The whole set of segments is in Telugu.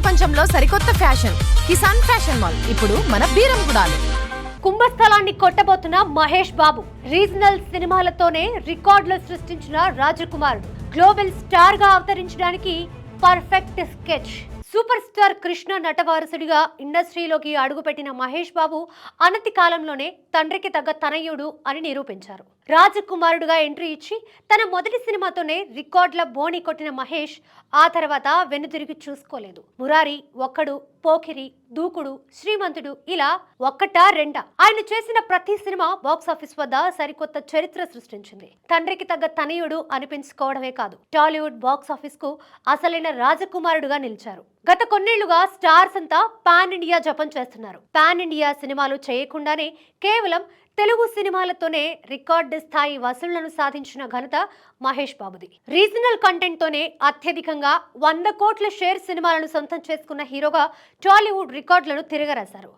ప్రపంచంలో సరికొత్త ఫ్యాషన్ కిసాన్ ఫ్యాషన్ మాల్ ఇప్పుడు మన బీరంగూడలో. కుంభస్థలాన్ని కొట్టబోతున్న మహేష్ బాబు రీజనల్ సినిమాలతోనే రికార్డులు సృష్టించిన రాజకుమారుడు గ్లోబల్ స్టార్ గా అవతరించడానికి perfect sketch. Super star Krishna నటవారసుడిగా ఇండస్ట్రీలోకి అడుగుపెట్టిన మహేష్ బాబు అనతి కాలంలోనే తండ్రికి తగ్గ తనయుడు అని నిరూపించారు. రాజకుమారుడుగా ఎంట్రీ ఇచ్చి తన మొదటి సినిమాతోనే రికార్డుల బోణి కొట్టిన మహేష్ ఆ తర్వాత వెనుతిరిగి చూసుకోలేదు. మురారి, ఒక్కడు, పోకిరి, దూకుడు, శ్రీమంతుడు ఇలా ఒక్కటా రెండా ఆయన చేసిన ప్రతి సినిమా బాక్సాఫీస్ వద్ద సరికొత్త చరిత్ర సృష్టించింది. తండ్రికి తగ్గ తనయుడు అనిపించుకోవడమే కాదు, టాలీవుడ్ బాక్సాఫీస్ కు అసలైన రాజకుమారుడుగా నిలిచారు. గత కొన్నేళ్లుగా స్టార్స్ అంతా పాన్ ఇండియా జపం చేస్తున్నారు. పాన్ ఇండియా సినిమాలు చేయకుండానే కేవలం తెలుగు సినిమాలతోనే రికార్డు స్థాయి వసూళ్లను సాధించిన ఘనత మహేష్ బాబుది. రీజనల్ కంటెంట్ తోనే అత్యధికంగా 100 కోట్ల షేర్ సినిమాలను సొంతం చేసుకున్న హీరోగా టాలీవుడ్ రికార్డులను తిరగరాశారు.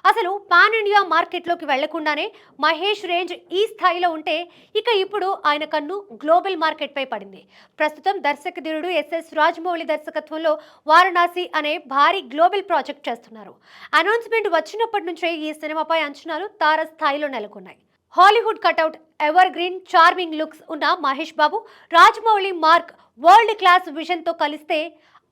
అసలు పాన్ ఇండియా మార్కెట్లోకి వెళ్లకుండానే మహేష్ రేంజ్ ఈ స్థాయిలో ఉంటే ఇక ఇప్పుడు ఆయన కన్ను గ్లోబల్ మార్కెట్ పై పడింది. ప్రస్తుతం దర్శకధీరుడు ఎస్ఎస్ రాజమౌళి దర్శకత్వంలో వారణాసి అనే భారీ గ్లోబల్ ప్రాజెక్ట్ చేస్తున్నారు. అనౌన్స్మెంట్ వచ్చినప్పటి నుంచే ఈ సినిమాపై అంచనాలు తారస్థాయిలో నెలకొన్నాయి. Hollywood cutout, ever green, charming looks ఉన్న Mahesh Babu Rajamouli mark world class vision తో కలిస్తే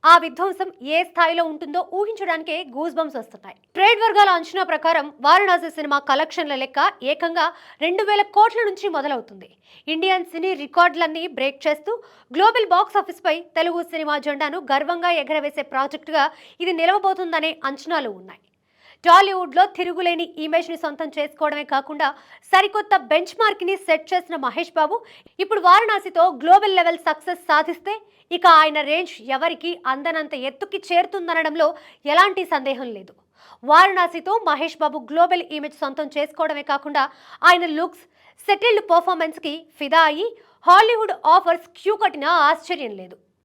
ఆ విధ్వంసం ఏ స్థాయిలో ఉంటుందో ఊహించడానికే గూస్ బంప్స్ వస్తున్నాయి. ట్రేడ్ వర్గాల అంచనా ప్రకారం వారణాసి సినిమా కలెక్షన్ల లెక్క ఏకంగా 2000 కోట్ల నుంచి మొదలవుతుంది. ఇండియన్ సినీ రికార్డులన్నీ బ్రేక్ చేస్తూ గ్లోబల్ బాక్స్ ఆఫీస్ పై తెలుగు సినిమా జెండాను గర్వంగా ఎగరవేసే ప్రాజెక్టుగా ఇది నిలవబోతుందనే అంచనాలు ఉన్నాయి. టాలీవుడ్ లో తిరుగులేని ఇమేజ్ ని సొంతం చేసుకోవడమే కాకుండా సరికొత్త బెంచ్ మార్క్ ని సెట్ చేసిన మహేష్ బాబు ఇప్పుడు వారణాసితో గ్లోబల్ లెవెల్ సక్సెస్ సాధిస్తే ఇక ఆయన రేంజ్ ఎవరికి అందనంత ఎత్తుకి చేరుతుందనడంలో ఎలాంటి సందేహం లేదు. వారణాసితో మహేష్ బాబు గ్లోబల్ ఇమేజ్ సొంతం చేసుకోవడమే కాకుండా ఆయన లుక్స్, సెటిల్డ్ పర్ఫార్మెన్స్ కి ఫిదా అయ్యి హాలీవుడ్ ఆఫర్స్ క్యూ కట్టినా ఆశ్చర్యం లేదు.